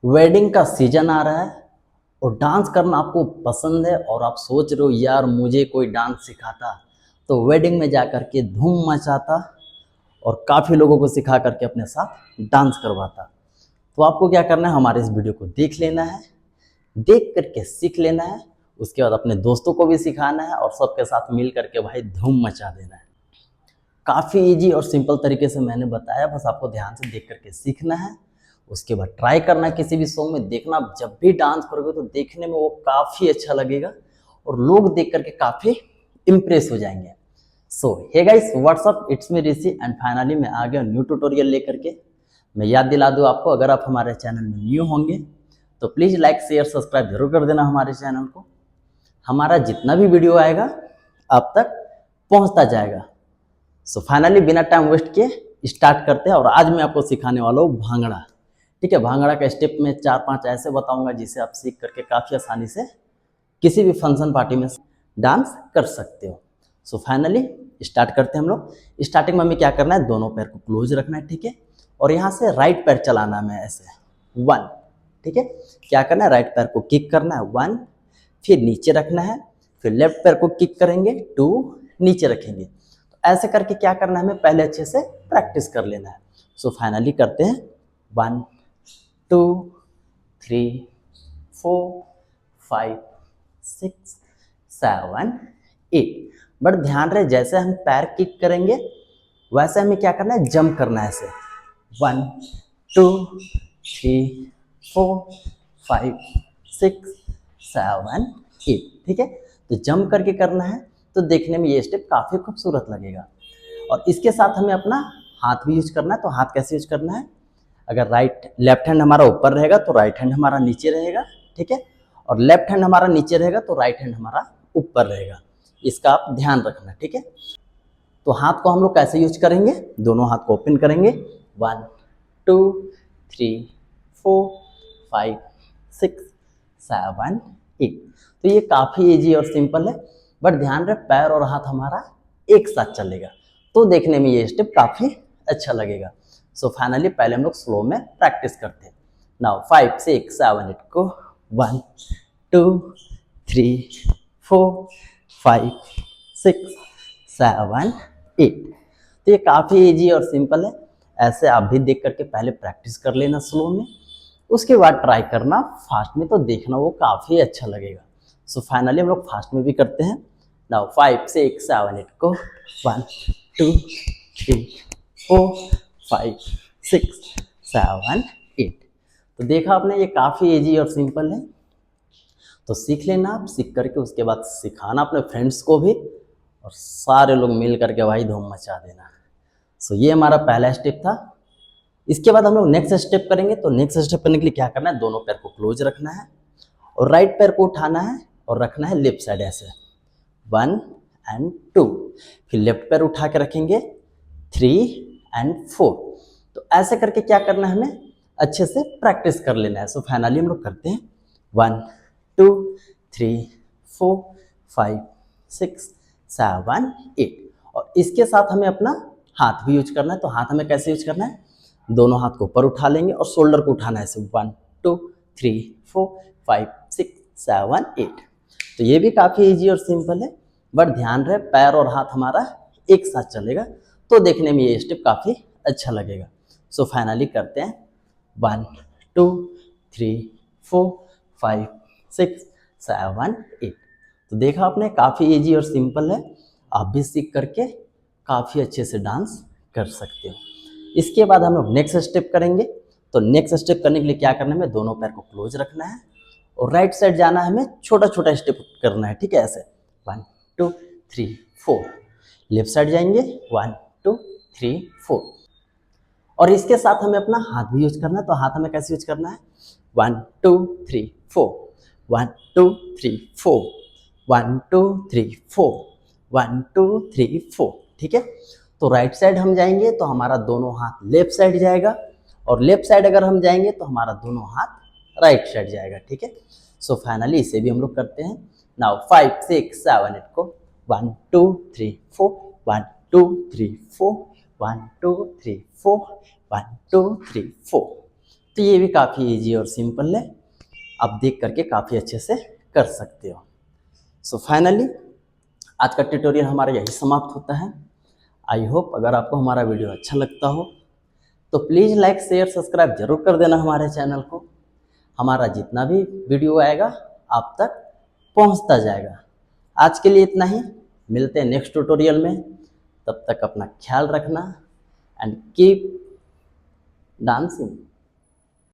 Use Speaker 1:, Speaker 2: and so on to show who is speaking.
Speaker 1: Wedding का season आ रहा है और डांस करना आपको पसंद है और आप सोच रहे हो यार मुझे कोई डांस सिखाता तो वेडिंग में जा कर के धूम मचाता और काफ़ी लोगों को सिखा करके अपने साथ डांस करवाता। तो आपको क्या करना है, हमारे इस वीडियो को देख लेना है, देख करके सीख लेना है, उसके बाद अपने दोस्तों को भी सिखाना है और सबके साथ मिल करके भाई धूम मचा देना है। काफ़ी इजी और सिंपल तरीके से मैंने बताया, बस आपको ध्यान से देख करके सीखना है। उसके बाद ट्राई करना है, किसी भी सॉन्ग में देखना, आप जब भी डांस करोगे तो देखने में वो काफ़ी अच्छा लगेगा और लोग देख करके काफ़ी इम्प्रेस हो जाएंगे। So hey guys, what's up, it's me Rishi and finally मैं आ गया न्यू ट्यूटोरियल लेकर के। मैं याद दिला दूँ आपको, अगर आप हमारे चैनल में न्यू होंगे तो प्लीज़ लाइक शेयर सब्सक्राइब जरूर कर देना हमारे चैनल को। हमारा जितना भी वीडियो आएगा आप तक पहुंचता जाएगा। सो फाइनली बिना टाइम वेस्ट किए स्टार्ट करते हैं और आज मैं आपको सिखाने वाला हूँ भांगड़ा। ठीक है, भांगड़ा का स्टेप में 4-5 ऐसे बताऊंगा जिसे आप सीख करके काफ़ी आसानी से किसी भी फंक्शन पार्टी में डांस कर सकते हो। सो फाइनली स्टार्ट करते हैं हम लोग। स्टार्टिंग में हमें क्या करना है, दोनों पैर को क्लोज रखना है, ठीक है, और यहाँ से राइट पैर चलाना है ऐसे 1, ठीक है। क्या करना है, राइट पैर को किक करना है 1, फिर नीचे रखना है, फिर लेफ्ट पैर को किक करेंगे 2, नीचे रखेंगे। तो ऐसे करके क्या करना है, हमें पहले अच्छे से प्रैक्टिस कर लेना है। सो फाइनली करते हैं 1 2 3 4 5 6 7 8। बट ध्यान रहे, जैसे हम पैर किक करेंगे वैसे हमें क्या करना है, जंप करना है ऐसे 1 2 3 4 5 6 7 8, ठीक है। तो जंप करके करना है, तो देखने में ये स्टेप काफ़ी खूबसूरत लगेगा। और इसके साथ हमें अपना हाथ भी यूज करना है। तो हाथ कैसे यूज करना है, अगर लेफ्ट हैंड हमारा ऊपर रहेगा तो राइट हैंड हमारा नीचे रहेगा, ठीक है, और लेफ्ट हैंड हमारा नीचे रहेगा तो राइट हैंड हमारा ऊपर रहेगा। इसका आप ध्यान रखना, ठीक है। तो हाथ को हम लोग कैसे यूज करेंगे, दोनों हाथ को ओपन करेंगे 1 2 3 4 5 6 7 8। तो ये काफ़ी इजी और सिंपल है, बट ध्यान रहे पैर और हाथ हमारा एक साथ चलेगा तो देखने में ये स्टेप काफ़ी अच्छा लगेगा। सो फाइनली पहले हम लोग स्लो में प्रैक्टिस करते हैं। नाउ 5 6 7 8 को 1 2 3 4 5 6 7 8। तो ये काफ़ी इजी और सिंपल है। ऐसे आप भी देख करके पहले प्रैक्टिस कर लेना स्लो में, उसके बाद ट्राई करना फास्ट में, तो देखना वो काफ़ी अच्छा लगेगा। सो फाइनली हम लोग फास्ट में भी करते हैं। नाउ 5 6 7 8 को 1 2 3 4 5 6 7 8। तो देखा आपने, ये काफ़ी इजी और सिंपल है। तो सीख लेना आप, सीख करके उसके बाद सिखाना अपने फ्रेंड्स को भी और सारे लोग मिल करके भाई धूम मचा देना। सो ये हमारा पहला स्टेप था। इसके बाद हम लोग नेक्स्ट स्टेप करेंगे। तो नेक्स्ट स्टेप करने के लिए क्या करना है, दोनों पैर को क्लोज रखना है और राइट पैर को उठाना है और रखना है लेफ्ट साइड ऐसे 1 एंड 2। फिर लेफ्ट पैर उठा के रखेंगे 3 एंड 4। तो ऐसे करके क्या करना है, हमें अच्छे से प्रैक्टिस कर लेना है। सो फाइनली हम लोग करते हैं 1 2 3 4 5 6 7 8। और इसके साथ हमें अपना हाथ भी यूज करना है। तो हाथ हमें कैसे यूज करना है, दोनों हाथ को ऊपर उठा लेंगे और शोल्डर को उठाना है ऐसे 1 2 3 4 5 6 7 8। तो ये भी काफ़ी इजी और सिंपल है, बट ध्यान रहे पैर और हाथ हमारा एक साथ चलेगा तो देखने में ये स्टेप काफ़ी अच्छा लगेगा। सो फाइनली करते हैं 1 2 3 4 5 6 7 8। तो देखा आपने, काफ़ी इजी और सिंपल है, आप भी सीख करके काफ़ी अच्छे से डांस कर सकते हो। इसके बाद हम लोग नेक्स्ट स्टेप करेंगे। तो नेक्स्ट स्टेप करने के लिए क्या करना है, हमें दोनों पैर को क्लोज रखना है और राइट साइड जाना है, हमें छोटा छोटा स्टेप करना है, ठीक है, ऐसे 1 2 3 4। लेफ्ट साइड जाएंगे 1 2 3 4। और इसके साथ हमें अपना हाथ भी यूज करना है। तो हाथ हमें कैसे यूज करना है, 1 2 3 4 1 2 3 4 1 2 3 4 1 2 3 4, ठीक है। तो राइट साइड हम जाएंगे तो हमारा दोनों हाथ लेफ्ट साइड जाएगा और लेफ्ट साइड अगर हम जाएंगे तो हमारा दोनों हाथ राइट साइड जाएगा, ठीक है। सो फाइनली इसे भी हम लोग करते हैं। नाउ 5 6 7 8 को 1 2 3 4 1 2 3 4 1 2 3 4 1 2 3 4। तो ये भी काफ़ी इजी और सिंपल है, आप देख करके काफ़ी अच्छे से कर सकते हो। सो फाइनली आज का ट्यूटोरियल हमारा यही समाप्त होता है। आई होप अगर आपको हमारा वीडियो अच्छा लगता हो तो प्लीज़ लाइक शेयर सब्सक्राइब जरूर कर देना हमारे चैनल को। हमारा जितना भी वीडियो आएगा आप तक पहुंचता जाएगा। आज के लिए इतना ही, मिलते हैं नेक्स्ट ट्यूटोरियल में। तब तक अपना ख्याल रखना एंड कीप डांसिंग।